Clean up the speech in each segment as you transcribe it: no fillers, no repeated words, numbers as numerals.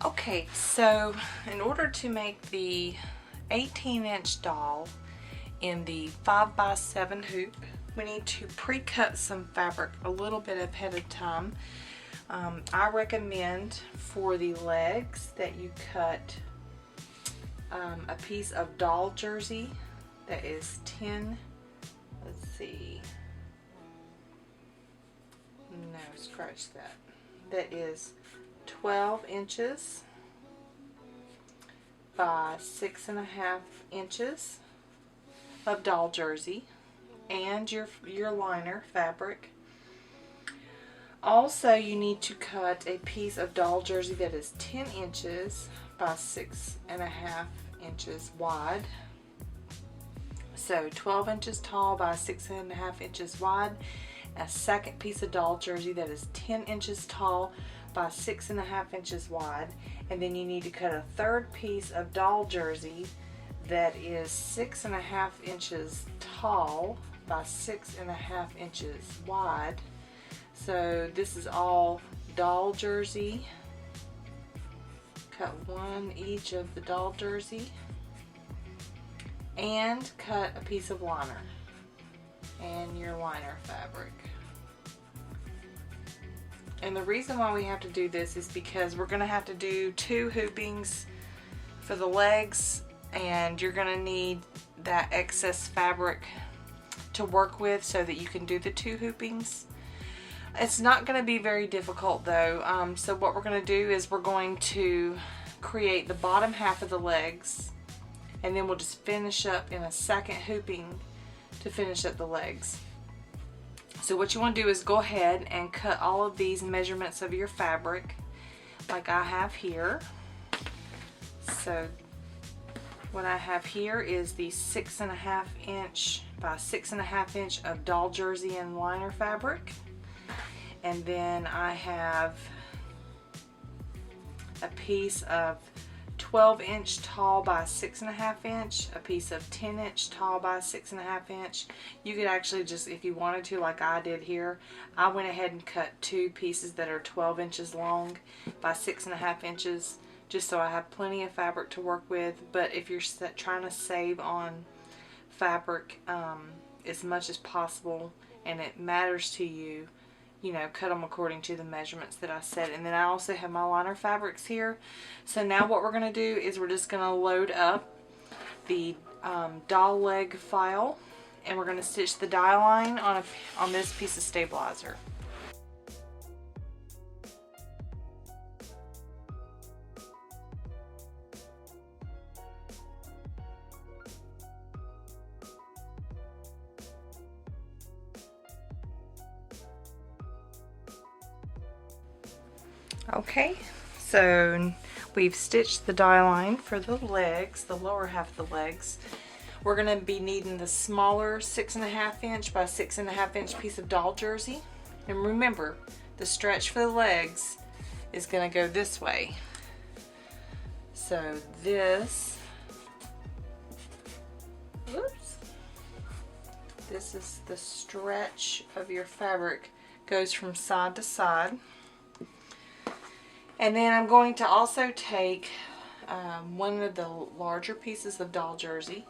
Okay, so in order to make the 18-inch doll in the 5x7 hoop, we need to pre-cut some fabric a little bit ahead of time. I recommend for the legs that you cut a piece of doll jersey that is 10, let's see, no, scratch that, that is 12 inches by 6.5 inches of doll jersey and your liner fabric. Also, you need to cut a piece of doll jersey that is 10 inches by 6.5 inches wide. So 12 inches tall by 6.5 inches wide. A second piece of doll jersey that is 10 inches tall by 6.5 inches wide. And then you need to cut a third piece of doll jersey that is 6.5 inches tall by 6.5 inches wide. So this is all doll jersey. Cut one each of the doll jersey and cut a piece of liner and your liner fabric. And the reason why we have to do this is because we're going to have to do 2 hoopings for the legs, and you're going to need that excess fabric to work with so that you can do the 2 hoopings. It's not going to be very difficult though. So what we're going to do is we're going to create the bottom half of the legs, and then we'll just finish up in a second hooping to finish up the legs. So what you want to do is go ahead and cut all of these measurements of your fabric like I have here. So what I have here is the 6.5 inch by 6.5 inch of doll jersey and liner fabric. And then I have a piece of 12 inch tall by 6.5 inch, a piece of 10 inch tall by 6.5 inch. You could actually just, if you wanted to, like I did here, I went ahead and cut 2 pieces that are 12 inches long by 6.5 inches, just so I have plenty of fabric to work with. But if you're trying to save on fabric as much as possible and it matters to you, you know, cut them according to the measurements that I said. And then I also have my liner fabrics here. So now what we're going to do is we're just going to load up the doll leg file, and we're going to stitch the die line on this piece of stabilizer. Okay, so we've stitched the die line for the legs, the lower half of the legs. We're going to be needing the smaller 6.5 inch by 6.5 inch piece of doll jersey. And remember, the stretch for the legs is going to go this way. So this, oops, this is the stretch of your fabric, goes from side to side. And then I'm going to also take one of the larger pieces of doll jersey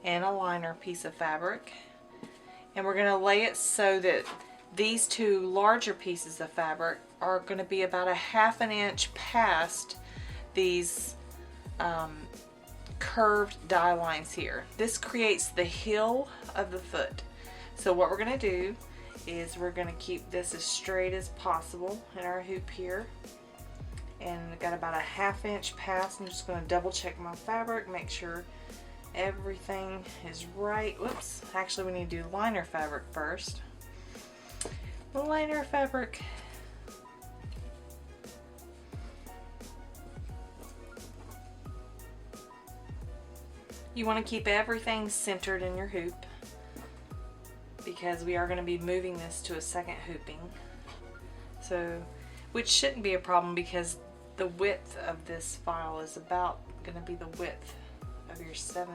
and a liner piece of fabric, and we're going to lay it so that these 2 larger pieces of fabric are going to be about a 1/2 inch past these curved die lines here. This creates the heel of the foot. So what we're going to do is we're going to keep this as straight as possible in our hoop here, and I got about a 1/2 inch past. I'm just going to double check my fabric, make sure everything is right. Whoops, actually we need to do liner fabric first. The liner fabric, you want to keep everything centered in your hoop, because we are going to be moving this to a second hooping. So, which shouldn't be a problem, because the width of this file is about going to be the width of your 7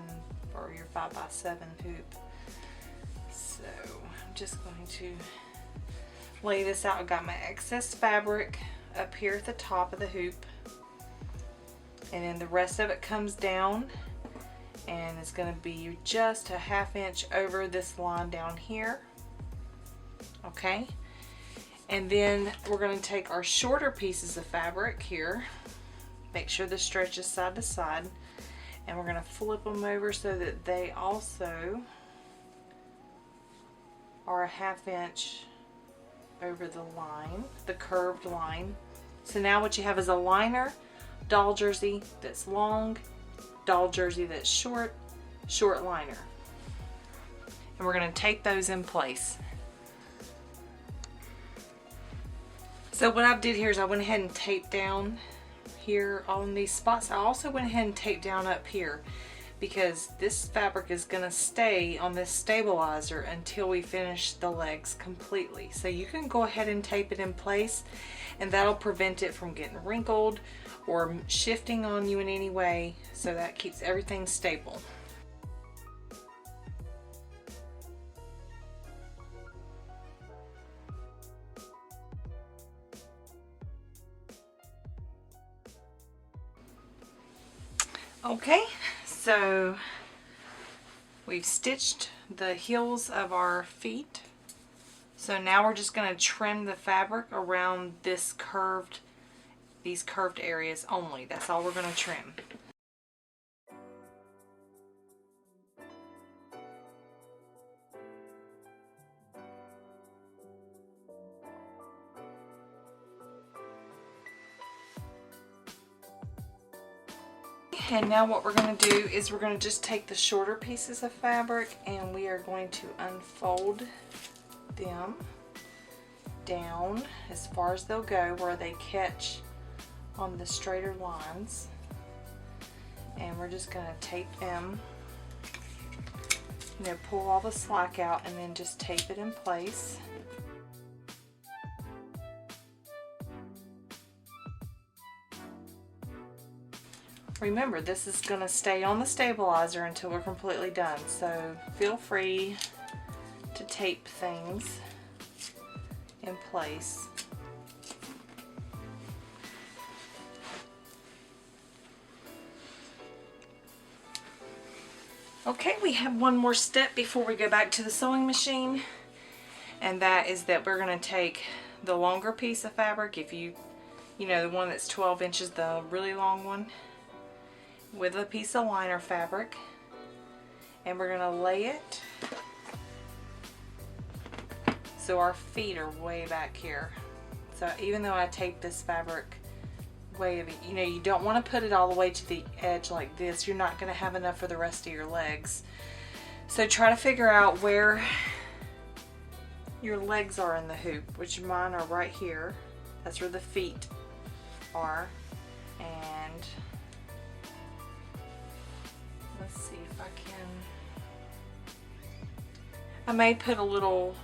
or your 5x7 hoop. So I'm just going to lay this out. I've got my excess fabric up here at the top of the hoop, and then the rest of it comes down, and it's going to be just a 1/2 inch over this line down here. Okay, and then we're going to take our shorter pieces of fabric here, make sure the stretch is side to side, and we're going to flip them over so that they also are a 1/2 inch over the line, the curved line. So now what you have is a liner, doll jersey that's long, doll jersey that's short, short liner. And we're going to tape those in place. So what I did here is I went ahead and taped down here on these spots. I also went ahead and taped down up here because this fabric is going to stay on this stabilizer until we finish the legs completely. So you can go ahead and tape it in place, and that'll prevent it from getting wrinkled or shifting on you in any way, so that keeps everything stable. Okay, so we've stitched the heels of our feet. So now we're just going to trim the fabric around these curved areas only. That's all we're going to trim. And now what we're going to do is we're going to just take the shorter pieces of fabric and we are going to unfold them down as far as they'll go, where they catch on the straighter lines. And we're just going to tape them, you know, pull all the slack out and then just tape it in place. Remember, this is going to stay on the stabilizer until we're completely done, so feel free to tape things in place. Okay, we have one more step before we go back to the sewing machine, and that is that we're going to take the longer piece of fabric, if you know, the one that's 12 inches, the really long one, with a piece of liner fabric, and we're going to lay it so our feet are way back here. So even though I taped this fabric way of it, you know, you don't want to put it all the way to the edge like this. You're not going to have enough for the rest of your legs. So try to figure out where your legs are in the hoop, which mine are right here. That's where the feet are. And let's see if I can, I may put a little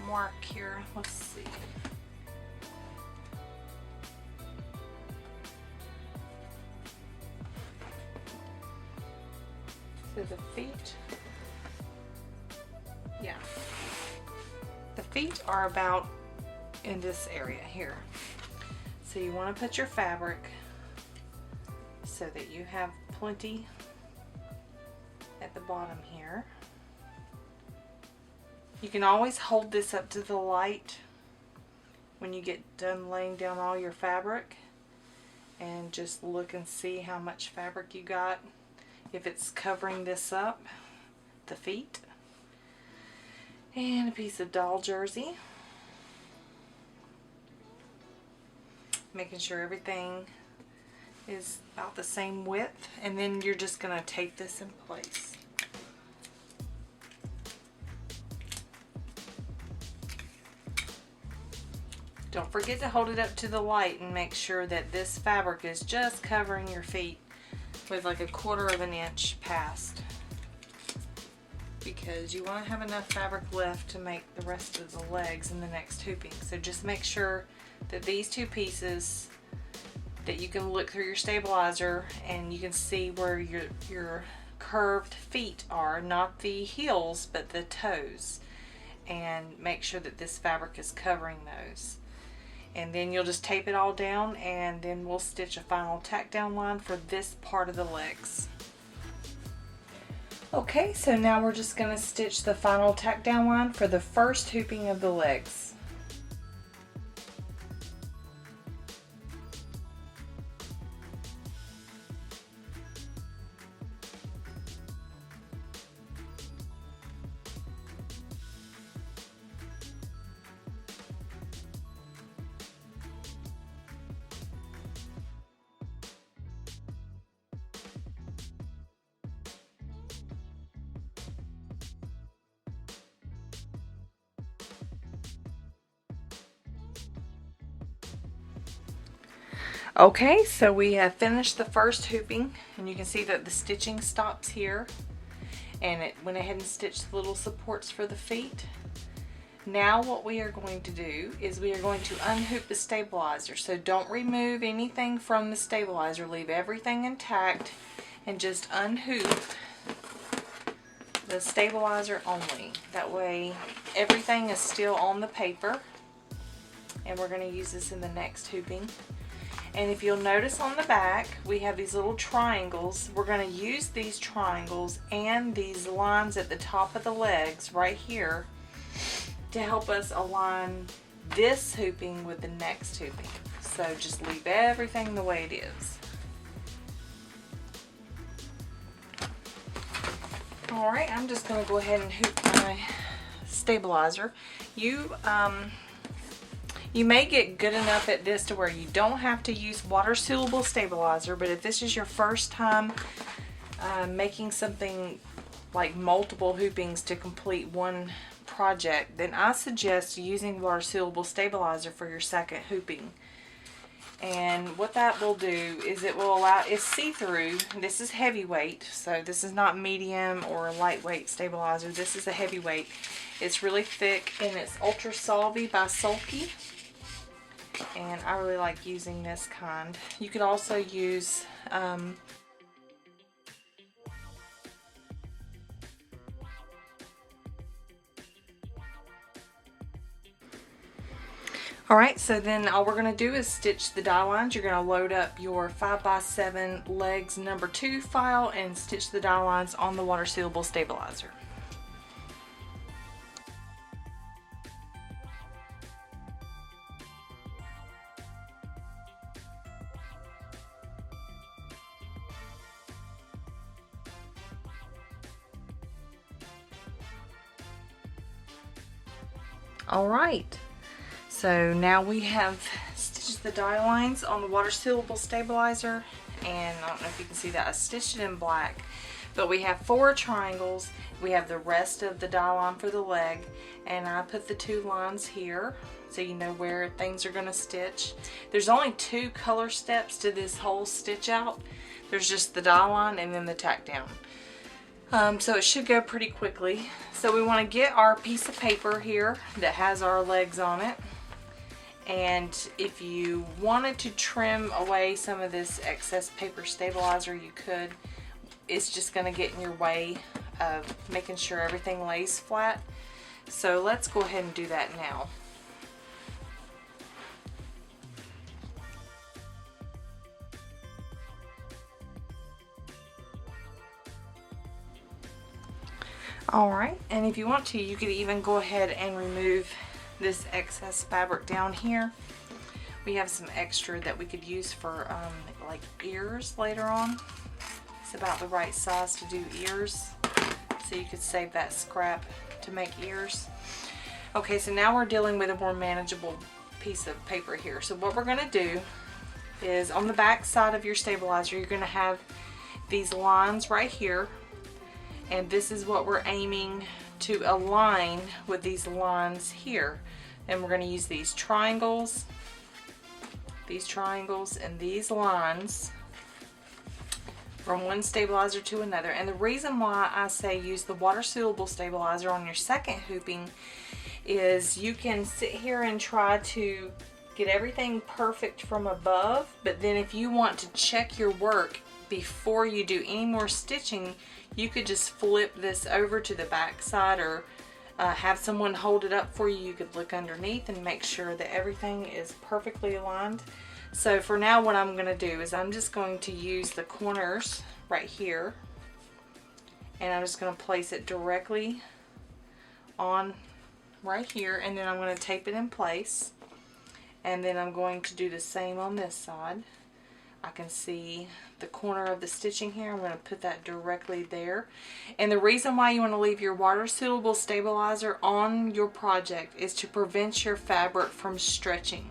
mark here. Let's see. So the feet, yeah, the feet are about in this area here. So you want to put your fabric so that you have plenty at the bottom here. You can always hold this up to the light when you get done laying down all your fabric and just look and see how much fabric you got, if it's covering this up, the feet. And a piece of doll jersey. Making sure everything is about the same width, and then you're just going to tape this in place. Don't forget to hold it up to the light and make sure that this fabric is just covering your feet with like 1/4 of an inch past, because you want to have enough fabric left to make the rest of the legs in the next hooping. So just make sure that these two pieces, that you can look through your stabilizer and you can see where your curved feet are, not the heels but the toes, and make sure that this fabric is covering those. And then you'll just tape it all down, and then we'll stitch a final tack down line for this part of the legs. Okay, so now we're just going to stitch the final tack down line for the first hooping of the legs. Okay, so we have finished the first hooping, and you can see that the stitching stops here, and it went ahead and stitched the little supports for the feet. Now what we are going to do is we are going to unhoop the stabilizer. So don't remove anything from the stabilizer, leave everything intact, and just unhoop the stabilizer only. That way everything is still on the paper, and we're going to use this in the next hooping. And if you'll notice on the back, we have these little triangles. We're going to use these triangles and these lines at the top of the legs right here to help us align this hooping with the next hooping. So just leave everything the way it is. Alright, I'm just going to go ahead and hoop my stabilizer. You may get good enough at this to where you don't have to use water soluble stabilizer, but if this is your first time making something like multiple hoopings to complete one project, then I suggest using water soluble stabilizer for your second hooping. And what that will do is it will allow, it's see-through. This is heavyweight, so this is not medium or lightweight stabilizer. This is a heavyweight. It's really thick, and it's Ultra Solvy by Sulky. And I really like using this kind. You could also use alright, so then all we're going to do is stitch the die lines. You're going to load up your 5x7 legs number 2 file and stitch the die lines on the water sealable stabilizer. Alright, so now we have stitched the die lines on the water sealable stabilizer, and I don't know if you can see that I stitched it in black, but we have 4 triangles. We have the rest of the die line for the leg, and I put the 2 lines here so you know where things are going to stitch. There's only 2 color steps to this whole stitch out. There's just the die line and then the tack down. So it should go pretty quickly. So we want to get our piece of paper here that has our legs on it. And if you wanted to trim away some of this excess paper stabilizer, you could. It's just going to get in your way of making sure everything lays flat. So let's go ahead and do that now. Alright, and if you want to, you could even go ahead and remove this excess fabric down here. We have some extra that we could use for like ears later on. It's about the right size to do ears, so you could save that scrap to make ears. Okay, so now we're dealing with a more manageable piece of paper here. So what we're going to do is on the back side of your stabilizer, you're going to have these lines right here. And this is what we're aiming to align with these lines here. And we're going to use these triangles, and these lines from one stabilizer to another. And the reason why I say use the water soluble stabilizer on your second hooping is you can sit here and try to get everything perfect from above, but then if you want to check your work before you do any more stitching, you could just flip this over to the back side or have someone hold it up for you. You could look underneath and make sure that everything is perfectly aligned. So for now, what I'm going to do is I'm just going to use the corners right here, and I'm just going to place it directly on right here, and then I'm going to tape it in place, and then I'm going to do the same on this side. I can see the corner of the stitching here. I'm going to put that directly there. And the reason why you want to leave your water suitable stabilizer on your project is to prevent your fabric from stretching.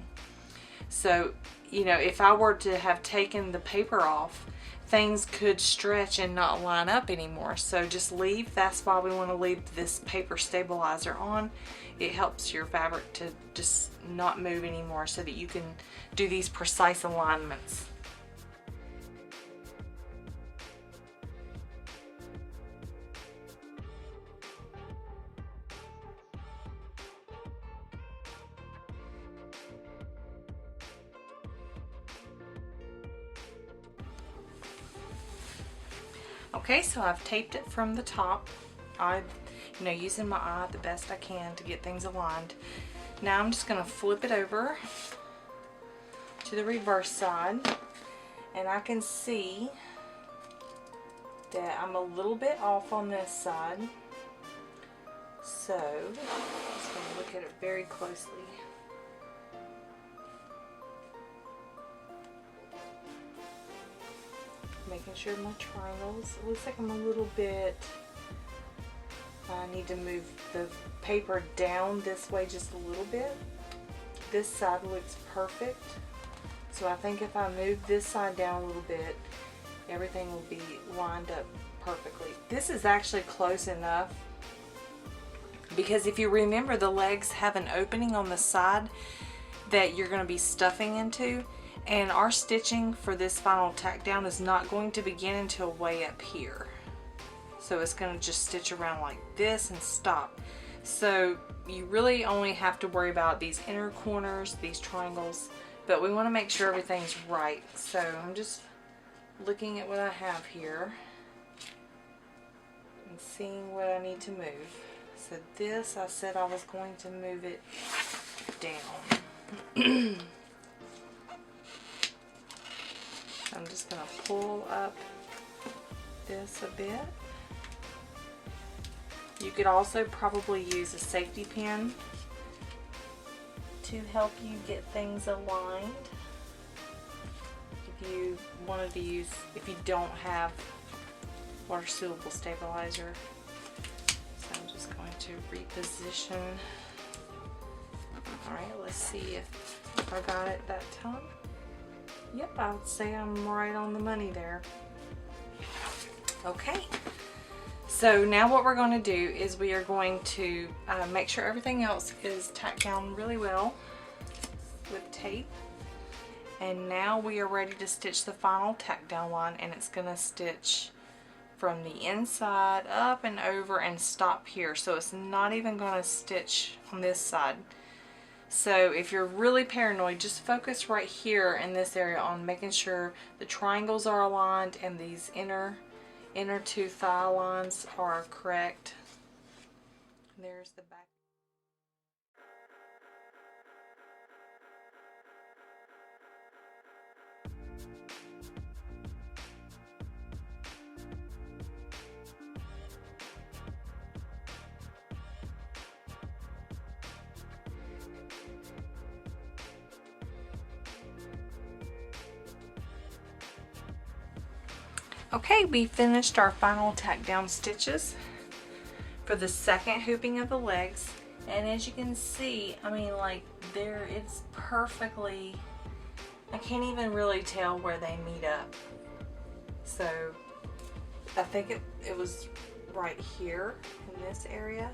So, you know, if I were to have taken the paper off, things could stretch and not line up anymore. So just leave. That's why we want to leave this paper stabilizer on. It helps your fabric to just not move anymore so that you can do these precise alignments. Okay, so I've taped it from the top. Using my eye the best I can to get things aligned. Now I'm just going to flip it over to the reverse side, and I can see that I'm a little bit off on this side. So I'm just going to look at it very closely. Making sure my triangles, it looks like I'm a little bit, I need to move the paper down this way just a little bit. This side looks perfect. So I think if I move this side down a little bit, everything will be lined up perfectly. This is actually close enough, because if you remember, the legs have an opening on the side that you're going to be stuffing into. And our stitching for this final tack down is not going to begin until way up here. So it's going to just stitch around like this and stop. So you really only have to worry about these inner corners, these triangles, but we want to make sure everything's right. So I'm just looking at what I have here and seeing what I need to move. So this, I said I was going to move it down. I'm just going to pull up this a bit. You could also probably use a safety pin to help you get things aligned. If you wanted to use, if you don't have water suitable stabilizer. So I'm just going to reposition. Alright, let's see if I got it that time. Yep, I would say I'm right on the money there. Okay, so now what we're going to do is we are going to make sure everything else is tacked down really well with tape. And now we are ready to stitch the final tack down line, and it's going to stitch from the inside up and over and stop here. So it's not even going to stitch on this side. So if you're really paranoid, just focus right here in this area on making sure the triangles are aligned and these inner two thigh lines are correct. There's the back. Okay, we finished our final tack down stitches for the second hooping of the legs, and as you can see, I mean, like, there, it's perfectly, I can't even really tell where they meet up. So I think it was right here in this area,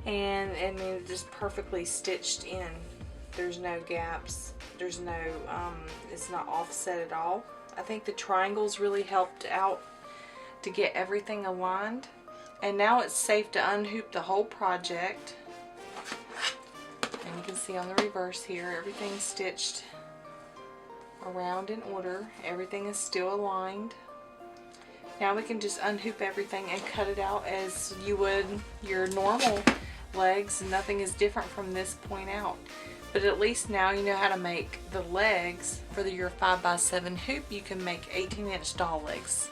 and I mean, just perfectly stitched in. There's no gaps, there's no it's not offset at all. I think the triangles really helped out to get everything aligned. And now it's safe to unhoop the whole project. And you can see on the reverse here, everything's stitched around in order. Everything is still aligned. Now we can just unhoop everything and cut it out as you would your normal legs. Nothing is different from this point out. But at least now you know how to make the legs for your 5x7 hoop. You can make 18-inch doll legs.